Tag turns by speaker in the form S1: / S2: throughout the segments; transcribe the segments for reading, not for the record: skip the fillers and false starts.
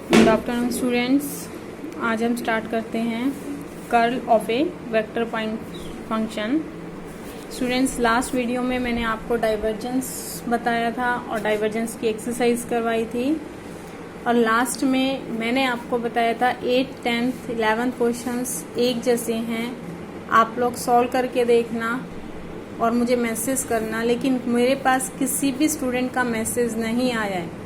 S1: Good afternoon students. आज हम start करते हैं curl of a vector point function. Students, last video में मैंने आपको डाइवर्जेंस बताया था और डाइवर्जेंस की एक्सरसाइज करवाई थी, और लास्ट में मैंने आपको बताया था 8th, 10th, 11th क्वेश्चंस एक जैसे हैं, आप लोग सॉल्व करके देखना और मुझे मैसेज करना। लेकिन मेरे पास किसी भी स्टूडेंट का मैसेज नहीं आया है,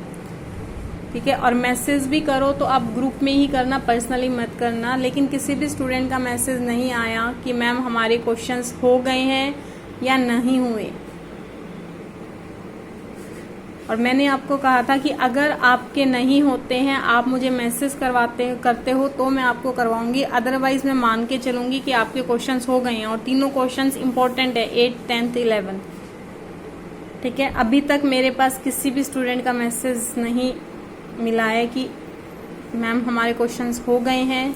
S1: ठीक है। और मैसेज भी करो तो आप ग्रुप में ही करना, पर्सनली मत करना। लेकिन किसी भी स्टूडेंट का मैसेज नहीं आया कि मैम हमारे क्वेश्चंस हो गए हैं या नहीं हुए। और मैंने आपको कहा था कि अगर आपके नहीं होते हैं, आप मुझे मैसेज करते हो तो मैं आपको करवाऊंगी, अदरवाइज मैं मान के चलूंगी कि आपके क्वेश्चंस हो गए हैं। और तीनों क्वेश्चंस इंपॉर्टेंट है, 8th, 10th, 11th, ठीक है। अभी तक मेरे पास किसी भी स्टूडेंट का मैसेज नहीं मिला है कि मैम हमारे क्वेश्चंस हो गए हैं,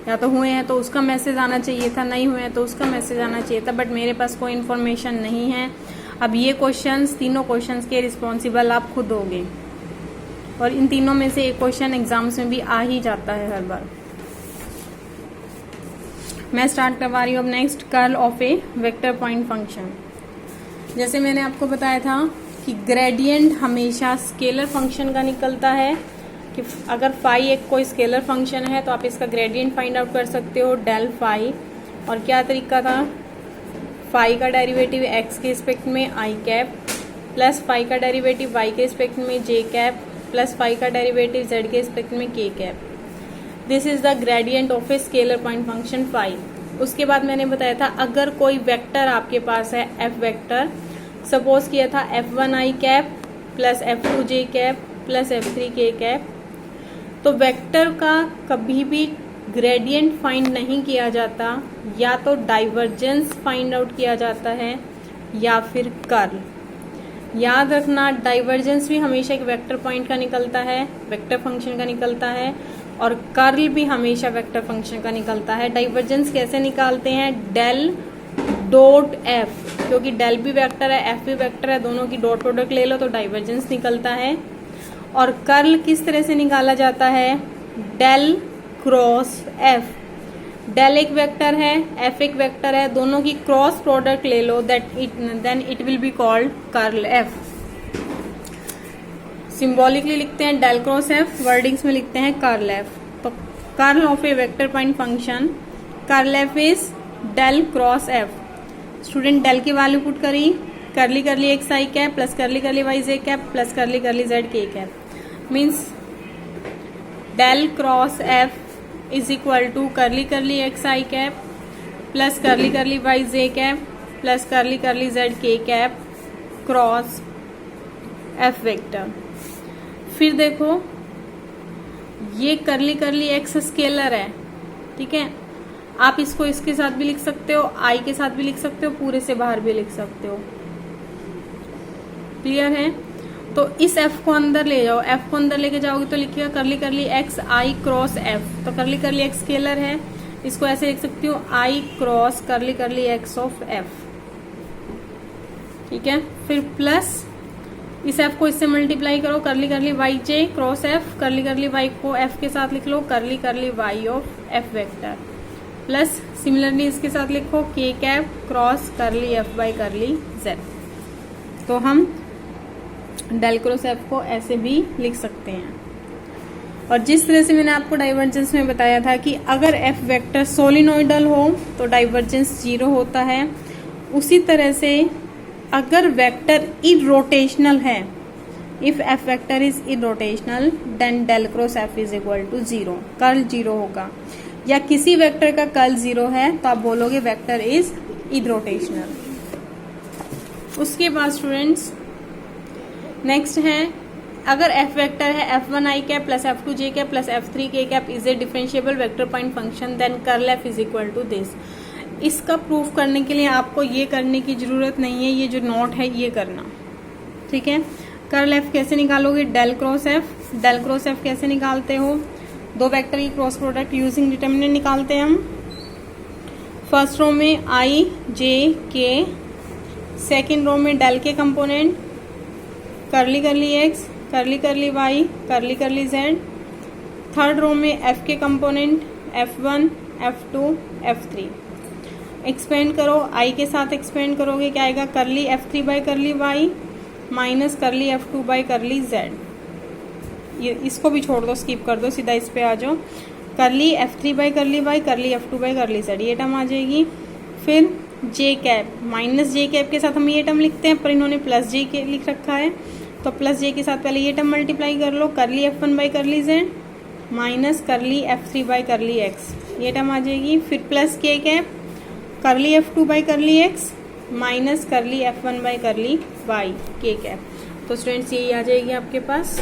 S1: या तो हुए हैं तो उसका मैसेज आना चाहिए था, नहीं हुए हैं तो उसका मैसेज आना चाहिए था, बट मेरे पास कोई इन्फॉर्मेशन नहीं है। अब ये क्वेश्चंस, तीनों क्वेश्चंस के रिस्पॉन्सिबल आप खुद होगे, और इन तीनों में से एक क्वेश्चन एग्जाम्स में भी आ ही जाता है हर बार। मैं स्टार्ट करवा रही हूँ अब next, curl of a vector point function. जैसे मैंने आपको बताया था कि ग्रेडियंट हमेशा स्केलर फंक्शन का निकलता है, कि अगर फाई एक कोई स्केलर फंक्शन है तो आप इसका ग्रेडियंट फाइंड आउट कर सकते हो, डेल फाई। और क्या तरीका था, फाई का डेरिवेटिव एक्स के रिस्पेक्ट में आई कैप, प्लस फाई का डेरिवेटिव वाई के रिस्पेक्ट में जे कैप, प्लस फाई का डेरिवेटिव जेड के रिस्पेक्ट में k cap. This is the gradient of a scalar point function phi. उसके बाद मैंने बताया था अगर कोई वेक्टर आपके पास है, एफ वेक्टर, सपोज किया था f1 i cap plus f2 j cap plus f3 k cap, तो वेक्टर का कभी भी ग्रेडियंट फाइंड नहीं किया जाता, या तो डाइवर्जेंस फाइंड आउट किया जाता है या फिर कर्ल। याद रखना, डाइवर्जेंस भी हमेशा एक वेक्टर पॉइंट का निकलता है, वेक्टर फंक्शन का निकलता है, और कर्ल भी हमेशा वेक्टर फंक्शन का निकलता है। डाइवर्जेंस कैसे निकालते हैं, डेल डॉट एफ, क्योंकि डेल भी वेक्टर है, एफ भी वेक्टर है, दोनों की डॉट प्रोडक्ट ले लो तो डाइवर्जेंस निकलता है। और कर्ल किस तरह से निकाला जाता है, डेल क्रॉस एफ। डेल एक वेक्टर है, एफ एक वेक्टर है, दोनों की क्रॉस प्रोडक्ट ले लो, then it will be called curl F. Symbolically लिखते हैं डेल क्रॉस एफ, वर्डिंग्स में लिखते हैं कर्ल एफ। तो curl of a vector point function, curl F is del cross F. Student del की वैल्यू पुट करी, करली करली एक्स आई cap plus करली curly y j cap plus करली curly z k cap, means del cross F is equal to curly curly x I cap plus करली curly y j cap plus करली curly z k cap cross F vector. फिर देखो, ये करली curly x scalar है, ठीक है। आप इसको इसके साथ भी लिख सकते हो, आई के साथ भी लिख सकते हो, पूरे से बाहर भी लिख सकते हो, क्लियर है। तो इस एफ को अंदर ले जाओ, एफ को अंदर लेके जाओगे तो लिखिएगा करली करली एक्स आई क्रॉस एफ। तो करली करली एक्स स्केलर है, इसको ऐसे लिख सकती हूँ, आई क्रॉस करली करली एक्स ऑफ एफ, ठीक है। फिर प्लस इस एफ को इससे मल्टीप्लाई करो, करली करली वाई जे क्रॉस एफ, करली करली वाई को एफ के साथ लिख लो, curly curly y of f vector, plus similarly इसके साथ लिखो k cap cross curly F by curly z. तो हम डेल क्रॉस एफ को ऐसे भी लिख सकते हैं। और जिस तरह से मैंने आपको डाइवर्जेंस में बताया था कि अगर एफ वेक्टर सोलिनोइडल हो तो डाइवर्जेंस 0 होता है, उसी तरह से अगर वेक्टर इरोटेशनल है, if f vector is irrotational then del cross F is equal to 0, curl 0 होगा। या किसी वेक्टर का कर्ल 0 है तो आप बोलोगे वेक्टर इज इरोटेशनल। उसके बाद स्टूडेंट्स नेक्स्ट है, अगर एफ वेक्टर है f1 i cap plus f2 j cap plus f3 k cap is a differentiable vector point function, then curl F is equal to this. इसका proof करने के लिए आपको ये करने की जरूरत नहीं है, ये जो नोट है ये करना, ठीक है। कर्ल एफ कैसे निकालोगे, del cross F. Del cross f कैसे निकालते हो, दो वेक्टर की क्रॉस प्रोडक्ट यूजिंग डिटर्मिनेंट निकालते हैं हम। फर्स्ट रो में आई जे के, सेकेंड रो में डेल के component, curly curly x curly curly y curly curly Z, third row में एफ के component F1, F2, F3 expand करो, आई के साथ एक्सपेंड करोगे क्या आएगा, करली F3 by curly y minus करली F2 बाई करली जेड। ये इसको भी छोड़ दो, स्किप कर दो, सीधा इस पे आ जाओ। करली F3 बाई करली वाई करली F2 बाई करली जेड, ये टर्म आ जाएगी। फिर जे कैप, माइनस जे कैप के साथ हम ये टर्म लिखते हैं, पर इन्होंने प्लस जे के लिख रखा है, तो प्लस जे के साथ पहले ये टर्म मल्टीप्लाई कर लो, करली F1 by curly z minus करली F3 बाई करली एक्स, ये टर्म आ जाएगी। फिर प्लस के कैप, करली F2 by curly x minus करली F1 by curly y k cap. तो स्टूडेंट्स यही आ जाएगी आपके पास।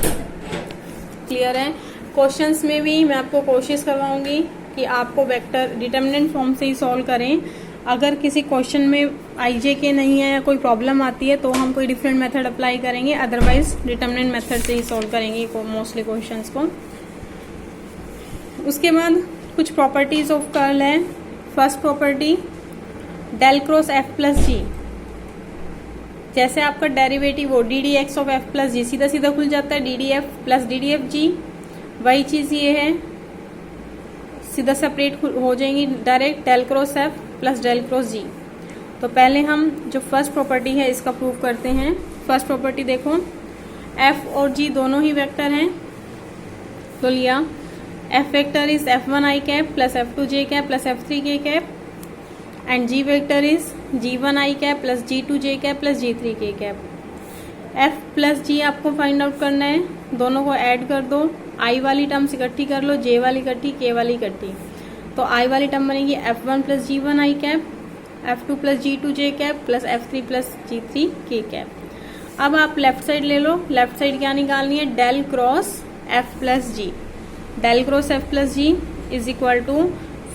S1: क्लियर है। क्वेश्चंस में भी मैं आपको कोशिश करवाऊंगी कि आपको वेक्टर डिटर्मिनेंट फॉर्म से ही सॉल्व करें। अगर किसी क्वेश्चन में आईजे के नहीं है या कोई प्रॉब्लम आती है तो हम कोई डिफरेंट मेथड अप्लाई करेंगे, अदरवाइज डिटर्मिनेंट मेथड से ही सॉल्व करेंगे मोस्टली क्वेश्चंस को। उसके बाद कुछ प्रॉपर्टीज ऑफ कर्ल है। First property del cross F plus G, जैसे आपका डेरिवेटिव हो d d x of F plus G, सीधा सीधा खुल जाता है d d F plus d d F G. वही चीज ये है, सीधा सेपरेट हो जाएंगी direct, del cross F plus del cross जी। तो पहले हम जो फर्स्ट प्रॉपर्टी है इसका प्रूव करते हैं। फर्स्ट प्रॉपर्टी देखो, एफ और जी दोनों ही वेक्टर हैं, तो लिया f vector is F1 i cap plus F2 j cap plus F3 k cap and g vector is G1 i cap plus G2 j cap plus G3 k cap. F plus जी आपको find out करना है, दोनों को add कर दो, आई वाली terms इकट्ठी कर लो, जे वाली इकट्ठी, के वाली इकट्ठी, तो आई वाली टर्म बनेगी F1 plus G1 i cap, F2 plus G2 j cap plus F3 plus G3 k cap. अब आप लेफ्ट साइड ले लो, लेफ्ट साइड क्या निकालनी है, del cross F plus G. Del cross F plus G is equal to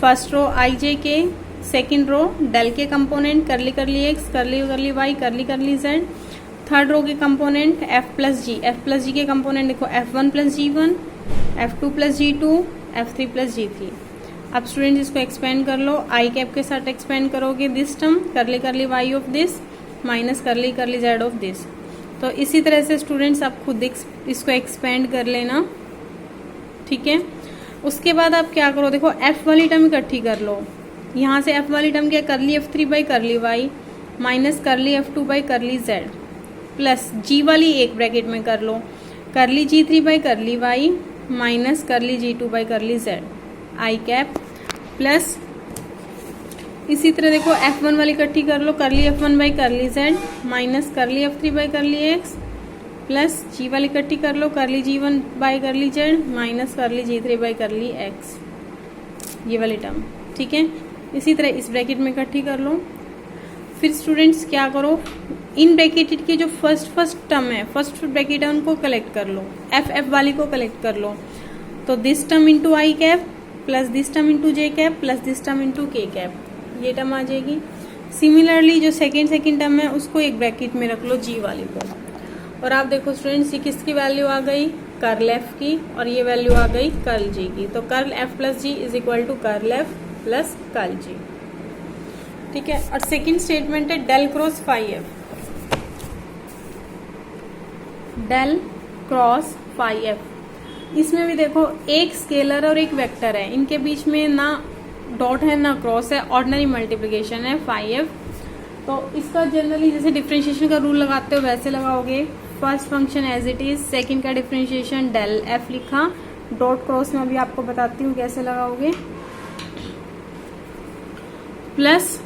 S1: first row i j k, second row del के component curly curly x curly curly y curly curly Z, third row के component F plus जी। F plus जी के component देखो F1 plus G1, F2 plus G2, F3 plus G3। अब student इसको expand कर लो, आई cap के साथ एक्सपेंड करोगे दिस टर्म, करली curly y of this minus curly curly z of this. तो इसी तरह से स्टूडेंट्स आप खुद इसको एक्सपेंड कर लेना, ठीक है। उसके बाद आप क्या करो, देखो F वाली टर्म इकट्ठी कर लो, यहाँ से F वाली टर्म क्या, करली F3 by curly y minus करली F2 by curly Z plus जी वाली एक ब्रैकेट में कर लो, करली G3 by curly y minus करली G2 by curly z i cap plus इसी तरह देखो F1 वाली इकट्ठी कर लो, करली F1 by curly z minus करली F3 by curly x plus जी वाली इकट्ठी कर लो, करली G1 by curly z minus करली G3 बाई करली एक्स, ये वाली टर्म, ठीक है। इसी तरह इस ब्रैकेट में इकट्ठी कर लो। फिर स्टूडेंट्स क्या करो, इन ब्रैकेटेड के जो फर्स्ट टर्म है, फर्स्ट ब्रैकेट है उनको कलेक्ट कर लो, F वाली को कलेक्ट कर लो, तो this term into I cap plus this term into J cap plus this term into के कैप, ये टर्म आ जाएगी। सिमिलरली जो सेकेंड टर्म है उसको एक ब्रैकेट में रख लो, जी वाली को। और आप देखो स्टूडेंट्स ये किसकी वैल्यू आ गई, कर्ल एफ की, और ये वैल्यू आ गई कर्ल जी की। तो curl F plus G is equal to curl F plus curl G, ठीक है। और सेकंड स्टेटमेंट है del cross phi F, del cross phi F. इसमें भी देखो एक स्केलर और एक वेक्टर है, इनके बीच में ना डॉट है ना क्रॉस है, ऑर्डिनरी मल्टीप्लिकेशन है फाई एफ। तो इसका जनरली जैसे डिफरेंशिएशन का रूल लगाते हो वैसे लगाओगे, first function as it is, second का डिफरेंशिएशन डेल एफ लिखा, डॉट क्रॉस में अभी आपको बताती हूँ कैसे लगाओगे, प्लस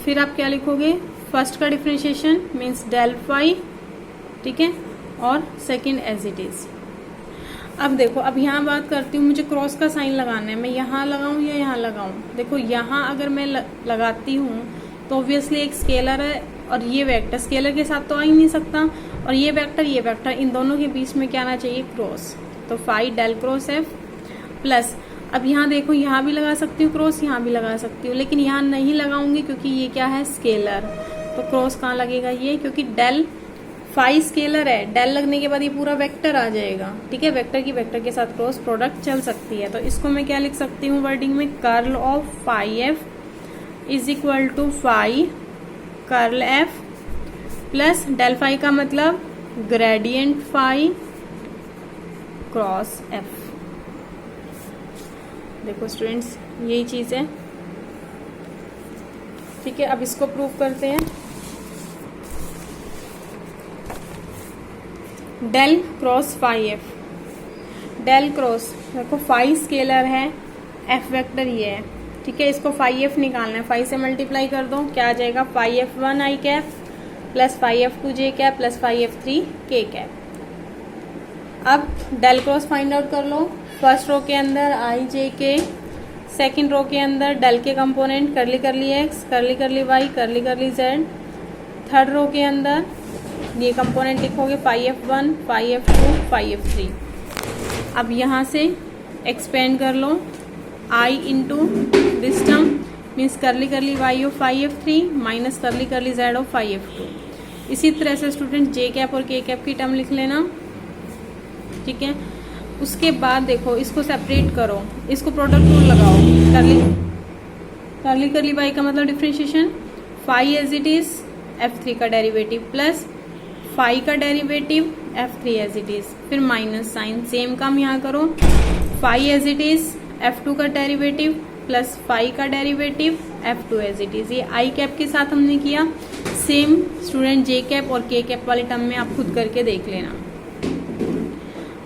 S1: फिर आप क्या लिखोगे, फर्स्ट का डिफरेंशिएशन मीन्स डेल फाई, ठीक है, और सेकंड एज इट इज। अब देखो, अब यहाँ बात करती हूँ, मुझे क्रॉस का साइन लगाना है, मैं यहाँ लगाऊं या यहाँ लगाऊं। देखो यहाँ अगर मैं लगाती हूँ तो ऑब्वियसली एक स्केलर है और ये वेक्टर स्केलर के साथ तो आ ही नहीं सकता, और ये वेक्टर इन दोनों के बीच में क्या आना चाहिए, क्रॉस। तो phi del cross F plus, अब यहाँ देखो यहाँ भी लगा सकती हूँ क्रॉस, यहाँ भी लगा सकती हूँ, लेकिन यहाँ नहीं लगाऊंगी क्योंकि ये क्या है, स्केलर। तो क्रॉस कहाँ लगेगा, ये, क्योंकि डेल फाई स्केलर है, डेल लगने के बाद ये पूरा वेक्टर आ जाएगा, ठीक है। वेक्टर की वेक्टर के साथ क्रॉस प्रोडक्ट चल सकती है। तो इसको मैं क्या लिख सकती हूँ वर्डिंग में, curl of phi f is equal to phi curl F plus del phi का मतलब ग्रेडियंट फाई क्रॉस एफ। देखो स्टूडेंट्स, यही चीज है, ठीक है। अब इसको प्रूव करते हैं। Del cross phi F, del cross, देखो फाई स्केलर है, एफ वेक्टर ये है, ठीक है। इसको फाई एफ निकालना है, फाई से मल्टीप्लाई कर दो, क्या आ जाएगा, phi F one i cap plus phi F two j cap plus phi F three k cap. अब डेल क्रॉस फाइंड आउट कर लो। फर्स्ट रो के अंदर आई जे के, सेकेंड रो के अंदर डेल के component curly curly x, curly curly y, curly curly Z. Third row के अंदर ये कंपोनेंट लिखोगे phi F one, phi F two, phi F three. अब यहाँ से एक्सपेंड कर लो, i into this term means curly curly y of phi F three minus curly curly z of phi F two. इसी तरह से student जे cap और के कैप की टर्म लिख लेना, ठीक है। उसके बाद देखो इसको सेपरेट करो, इसको प्रोडक्ट रूल लगाओ, करली करली वाई का मतलब differentiation, phi as it is f three का डेरिवेटिव प्लस फाई का derivative f three as it is, फिर माइनस साइन, सेम काम यहाँ करो, phi as it is f two का डेरिवेटिव प्लस फाई का derivative f two as it is. ये i cap के साथ हमने किया, सेम स्टूडेंट जे कैप और के कैप वाली टर्म में आप खुद करके देख लेना।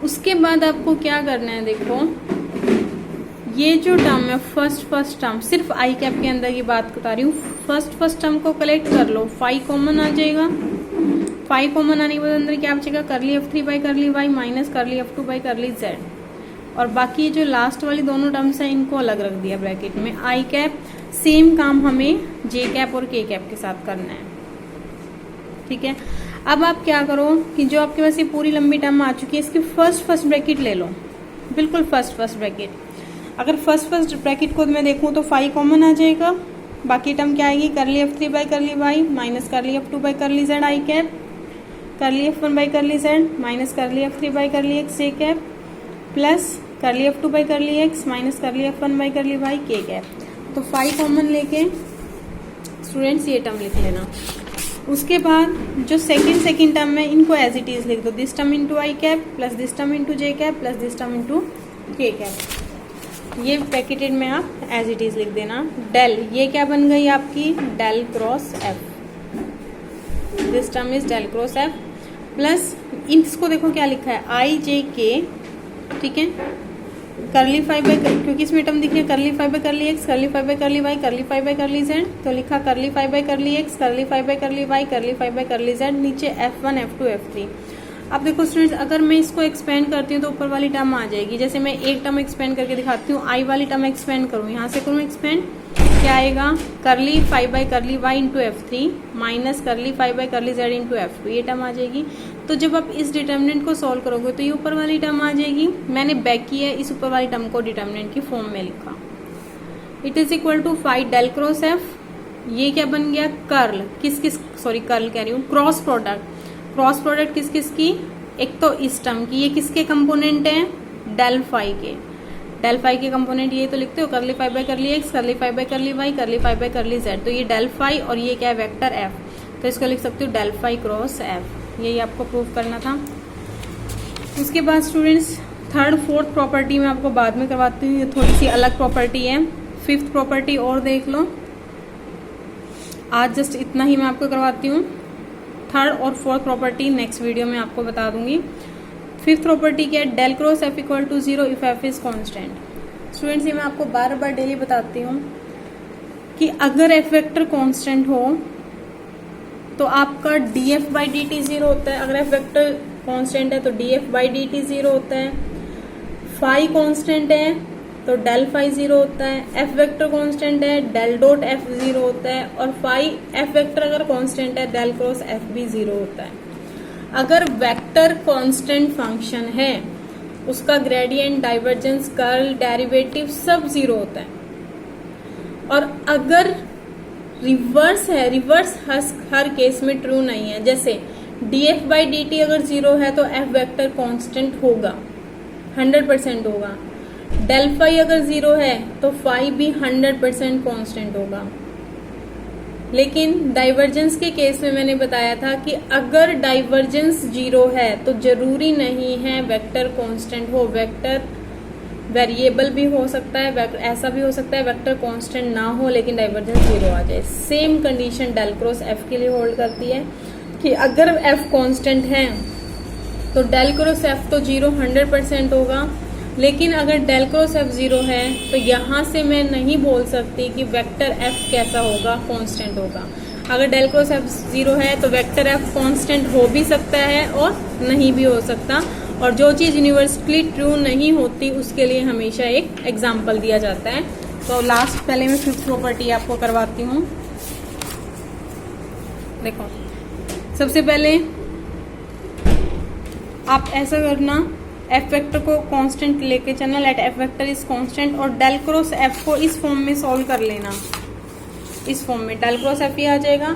S1: उसके बाद आपको क्या करना है, देखो ये जो टर्म है फर्स्ट टर्म, सिर्फ आई कैप के अंदर की बात बता रही हूँ, फर्स्ट टर्म को कलेक्ट कर लो, फाई कॉमन आ जाएगा, फाई कॉमन आने के बाद अंदर क्या बचेगा, curly F three by curly y minus curly F two by curly z. और बाकी जो लास्ट वाली दोनों टर्म्स हैं इनको अलग रख दिया ब्रैकेट में। आई कैप सेम काम हमें जे कैप और के कैप के साथ करना है, ठीक है। अब आप क्या करो कि जो आपके पास ये पूरी लंबी टर्म आ चुकी है इसकी फर्स्ट ब्रैकेट ले लो, बिल्कुल फर्स्ट ब्रैकेट। अगर फर्स्ट ब्रैकेट को मैं देखूं तो फाई कॉमन आ जाएगा, बाकी टर्म क्या आएगी, curly F three by curly y minus curly F two by curly z i cap, curly F one by curly z minus curly F three by curly x j cap plus curly F two by curly x minus curly F one by curly y k cap. तो phi common लेके students ये term लिख लेना। उसके बाद जो second term है इनको एज इट इज लिख दो, this term into I cap plus this term into J cap plus this term into के कैप। ये ब्रैकेटेड में आप एज इट इज लिख देना। डेल, ये क्या बन गई आपकी, del cross f, this term is del cross F plus इसको देखो क्या लिखा है, आई जे के, ठीक है, करली फाइव बाई, क्योंकि इसमें टर्म दिखी है करली फाइव बाई करली एक्स, करली फाइव बाई करली वाई, करली फाइव बाई करली जेड, तो लिखा करली फाइव बाई करली एक्स, करली फाइव बाई करली वाई, करली फाइव बाई करली जेड, नीचे F one F two F three. अब देखो स्टूडेंट्स, अगर मैं इसको एक्सपेंड करती हूँ तो ऊपर वाली टर्म आ जाएगी। जैसे मैं एक टर्म एक्सपेंड करके दिखाती हूँ, आई वाली टर्म एक्सपेंड करूँ, यहाँ से करूँ एक्सपेंड, क्या आएगा, curly phi by curly y into f three minus curly phi by curly z into f two, ये टर्म आ जाएगी। तो जब आप इस डिटर्मिनेंट को सॉल्व करोगे तो ये ऊपर वाली टर्म आ जाएगी। मैंने बैक की है, इस ऊपर वाली टर्म को डिटर्मिनेंट की फॉर्म में लिखा। It is equal to phi del cross f, ये क्या बन गया, कर्ल, कर्ल कह रही हूँ, क्रॉस प्रोडक्ट किस किस की, एक तो इस टर्म की, ये किसके कंपोनेंट है, डेल फाई के कंपोनेंट ये तो लिखते हो, करली फाइव बाई करली एक्स, करली फाइव बाई करली वाई, करली फाइव बाई करली जेड, तो ये डेल फाई और ये क्या है, वेक्टर एफ, तो इसको लिख सकते हो डेल फाई क्रॉस एफ। यही आपको प्रूव करना था। उसके बाद स्टूडेंट्स थर्ड फोर्थ प्रॉपर्टी में आपको बाद में करवाती हूँ, ये थोड़ी सी अलग प्रॉपर्टी है। फिफ्थ प्रॉपर्टी और देख लो, आज जस्ट इतना ही मैं आपको करवाती हूँ। थर्ड और फोर्थ प्रॉपर्टी नेक्स्ट वीडियो में आपको बता दूंगी। फिफ्थ प्रॉपर्टी क्या है, del cross f equal to zero if f is constant. Students ये मैं आपको बार बार डेली बताती हूँ कि अगर एफ वेक्टर कॉन्स्टेंट हो तो आपका D F by D T zero होता है। अगर एफ वेक्टर कॉन्स्टेंट है तो D F by D T zero होता है। फाई कॉन्स्टेंट है तो डेल फाई जीरो होता है। एफ वेक्टर कॉन्स्टेंट है, डेल डॉट एफ जीरो होता है। और फाई एफ वेक्टर अगर कॉन्स्टेंट है, डेल क्रॉस एफ भी जीरो होता है। अगर वेक्टर कांस्टेंट फंक्शन है उसका ग्रेडियंट, डाइवर्जेंस, कर्ल, डेरिवेटिव सब जीरो होता है। और अगर रिवर्स है, रिवर्स हर केस में ट्रू नहीं है। जैसे df बाई डी टी अगर जीरो है तो एफ वेक्टर कांस्टेंट होगा, 100% होगा। डेल फाई अगर जीरो है तो फाई भी 100% कांस्टेंट होगा। लेकिन डाइवर्जेंस के केस में मैंने बताया था कि अगर डाइवर्जेंस 0 है तो जरूरी नहीं है वेक्टर कांस्टेंट हो, वेक्टर वेरिएबल भी हो सकता है, ऐसा भी हो सकता है वेक्टर कांस्टेंट ना हो लेकिन डाइवर्जेंस 0 आ जाए। Same condition del cross f के लिए होल्ड करती है कि अगर एफ कांस्टेंट है तो डेल क्रॉस एफ तो 0 100% होगा, लेकिन अगर डेल क्रॉस एफ 0 है तो यहाँ से मैं नहीं बोल सकती कि वेक्टर एफ कैसा होगा, कांस्टेंट होगा। अगर डेल क्रॉस एफ 0 है तो वेक्टर एफ कांस्टेंट हो भी सकता है और नहीं भी हो सकता, और जो चीज़ यूनिवर्सली ट्रू नहीं होती उसके लिए हमेशा एक एग्जाम्पल दिया जाता है। तो लास्ट पहले मैं फिफ्थ प्रॉपर्टी आपको करवाती हूँ। देखो, सबसे पहले आप ऐसा करना, एफ वेक्टर को कांस्टेंट लेके चलना, let f vector is constant, और डेल क्रॉस एफ को इस फॉर्म में सॉल्व कर लेना। इस फॉर्म में डेल क्रॉस एफ ही आ जाएगा।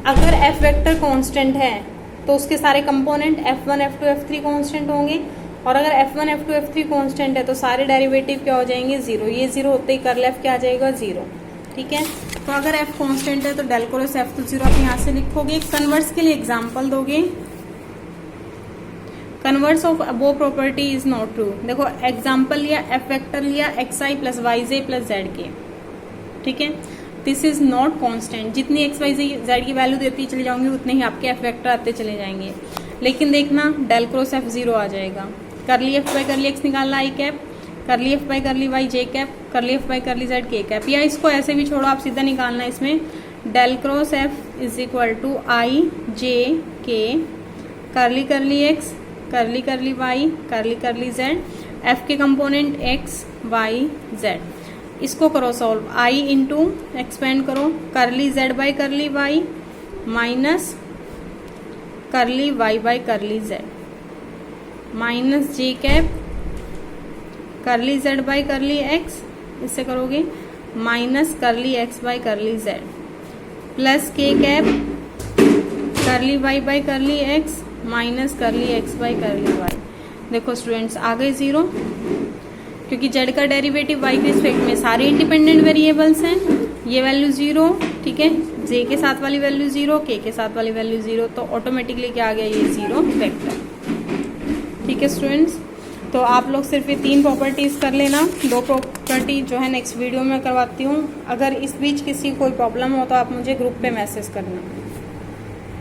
S1: अगर एफ वेक्टर कांस्टेंट है तो उसके सारे component f1 f2 f3 constant होंगे, और अगर f1 f2 f3 कांस्टेंट है तो सारे डेरिवेटिव क्या हो जाएंगे, 0। ये 0 होते ही कर्ल एफ क्या आ जाएगा, 0। ठीक है, तो अगर f कांस्टेंट है तो डेल क्रॉस एफ तो 0 आप यहाँ से लिखोगे। कन्वर्स के लिए एग्जाम्पल दोगे, converse of above property is not true. देखो एग्जाम्पल लिया, एफ वेक्टर लिया xi plus yj plus zk, ठीक है, दिस इज नॉट कांस्टेंट। जितनी एक्स वाई जेड की वैल्यू देती चले जाऊंगी उतने ही आपके एफ वेक्टर आते चले जाएंगे, लेकिन देखना डेल क्रॉस एफ 0 आ जाएगा। करली एफ बाई करली एक्स निकालना i cap, curly F by curly y j cap, curly F by curly z k cap, या इसको ऐसे भी छोड़ो, आप सीधा निकालना इसमें del cross F is equal to i j k curly curly x curly curly y curly curly z, F के कंपोनेंट एक्स वाई जेड। इसको करो सॉल्व, i इंटू एक्सपेंड करो curly z by curly y minus curly y by curly z minus j cap curly z by curly x, इससे करोगे minus curly x by curly z plus k cap curly y by curly x minus curly x by curly y। देखो students, आ गए 0, क्योंकि z का derivative y के respect में सारे इंडिपेंडेंट वेरिएबल्स हैं। ये वैल्यू 0, ठीक है, j के साथ वाली वैल्यू 0, k के साथ वाली वैल्यू 0, तो ऑटोमेटिकली क्या आ गया, ये 0 वेक्टर। ठीक है स्टूडेंट्स, तो आप लोग सिर्फ ये 3 प्रॉपर्टीज कर लेना, 2 प्रॉपर्टी जो है नेक्स्ट वीडियो में करवाती हूँ। अगर इस बीच किसी कोई प्रॉब्लम हो तो आप मुझे ग्रुप पे मैसेज करना।